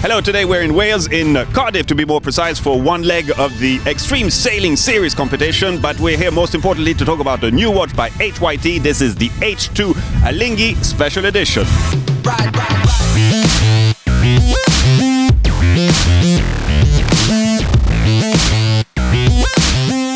Hello, today we're in Wales, in Cardiff to be more precise, for one leg of the Extreme Sailing Series competition. But we're here most importantly to talk about the new watch by HYT. This is the H2 Alinghi Special Edition.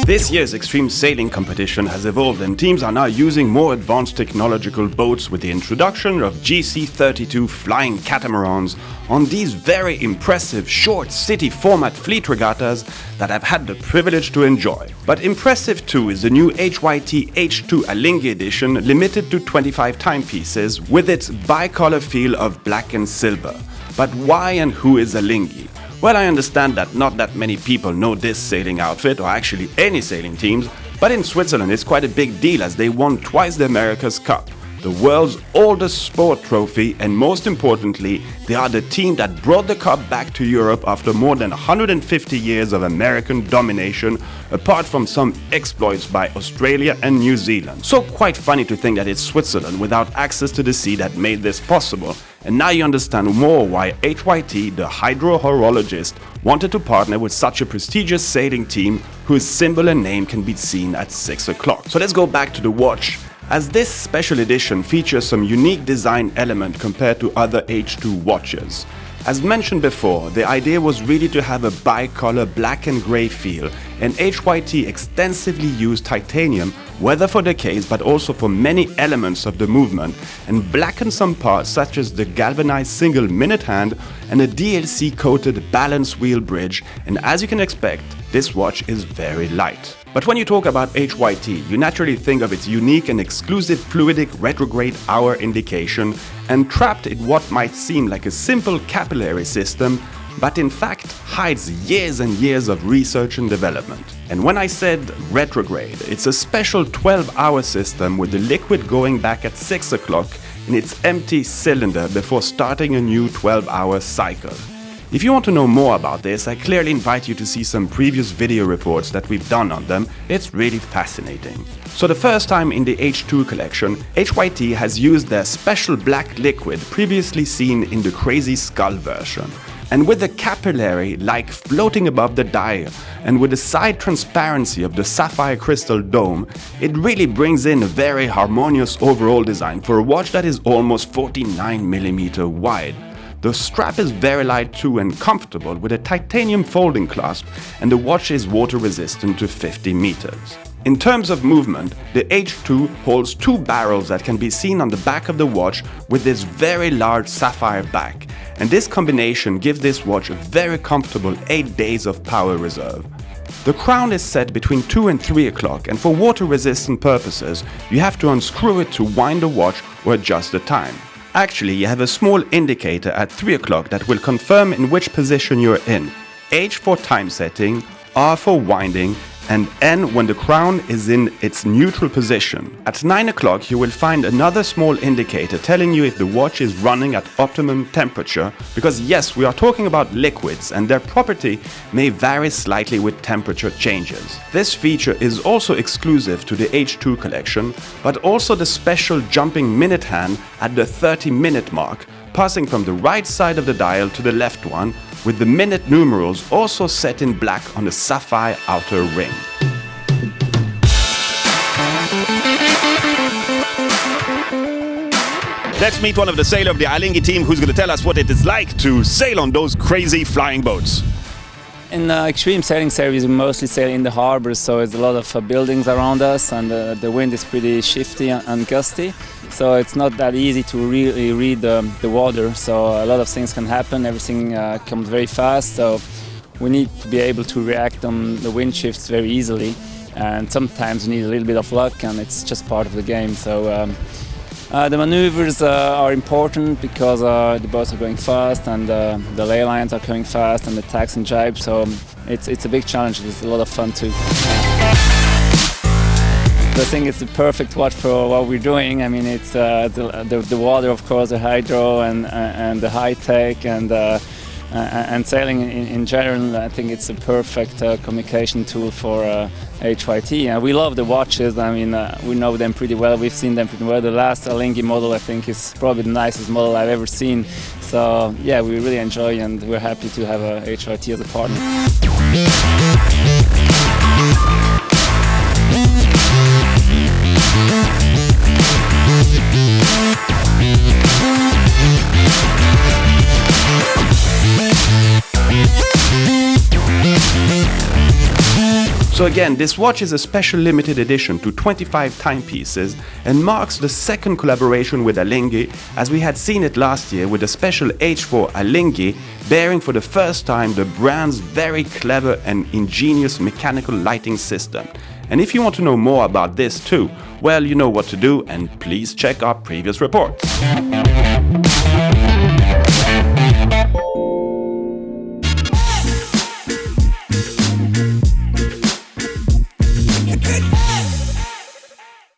This year's extreme sailing competition has evolved and teams are now using more advanced technological boats with the introduction of GC32 flying catamarans on these very impressive short city format fleet regattas that I've had the privilege to enjoy. But impressive too is the new HYT H2 Alinghi edition, limited to 25 timepieces with its bicolor feel of black and silver. But why and who is Alinghi? Well, I understand that not that many people know this sailing outfit, or actually any sailing teams, but in Switzerland it's quite a big deal as they won twice the America's Cup, the world's oldest sport trophy, and most importantly, they are the team that brought the cup back to Europe after more than 150 years of American domination, apart from some exploits by Australia and New Zealand. So quite funny to think that it's Switzerland without access to the sea that made this possible. And now you understand more why HYT, the hydro-horologist, wanted to partner with such a prestigious sailing team whose symbol and name can be seen at 6 o'clock. So let's go back to the watch, as this special edition features some unique design element compared to other H2 watches. As mentioned before, the idea was really to have a bicolor black and grey feel, and HYT extensively used titanium, whether for the case but also for many elements of the movement, and blackened some parts such as the galvanized single minute hand and a DLC coated balance wheel bridge, and as you can expect, this watch is very light. But when you talk about HYT, you naturally think of its unique and exclusive fluidic retrograde hour indication, and trapped in what might seem like a simple capillary system, but in fact hides years and years of research and development. And when I said retrograde, it's a special 12-hour system with the liquid going back at 6 o'clock in its empty cylinder before starting a new 12-hour cycle. If you want to know more about this, I clearly invite you to see some previous video reports that we've done on them. It's really fascinating. So the first time in the H2 collection, HYT has used their special black liquid previously seen in the Crazy Skull version. And with the capillary like floating above the dial, and with the side transparency of the sapphire crystal dome, it really brings in a very harmonious overall design for a watch that is almost 49mm wide. The strap is very light too and comfortable with a titanium folding clasp, and the watch is water resistant to 50 meters. In terms of movement, the H2 holds two barrels that can be seen on the back of the watch with this very large sapphire back, and this combination gives this watch a very comfortable 8 days of power reserve. The crown is set between 2 and 3 o'clock, and for water resistant purposes you have to unscrew it to wind the watch or adjust the time. Actually, you have a small indicator at 3 o'clock that will confirm in which position you're in. H for time setting, R for winding, and N when the crown is in its neutral position. At 9 o'clock you will find another small indicator telling you if the watch is running at optimum temperature, because yes, we are talking about liquids and their property may vary slightly with temperature changes. This feature is also exclusive to the H2 collection, but also the special jumping minute hand at the 30-minute mark, passing from the right side of the dial to the left one, with the minute numerals also set in black on the sapphire outer ring. Let's meet one of the sailors of the Alinghi team who's going to tell us what it is like to sail on those crazy flying boats. In the Extreme Sailing Series, we mostly sail in the harbor, so there's a lot of buildings around us, and the wind is pretty shifty and gusty. So it's not that easy to really read the water, so a lot of things can happen, everything comes very fast, so we need to be able to react on the wind shifts very easily, and sometimes we need a little bit of luck, and it's just part of the game. So the maneuvers are important because the boats are going fast, and the ley lines are coming fast, and the tacks and jibes, so it's a big challenge. It's a lot of fun too. I think it's the perfect watch for what we're doing. I mean, it's the water, of course, the hydro, and the high tech, and sailing in general. I think it's a perfect communication tool for HYT. And we love the watches. I mean, we know them pretty well. We've seen them pretty well. The last Alinghi model, I think, is probably the nicest model I've ever seen. So yeah, we really enjoy, and we're happy to have a HYT as a partner. So again, this watch is a special limited edition to 25 timepieces and marks the second collaboration with Alinghi, as we had seen it last year with the special H4 Alinghi, bearing for the first time the brand's very clever and ingenious mechanical lighting system. And if you want to know more about this too, well, you know what to do, and please check our previous reports.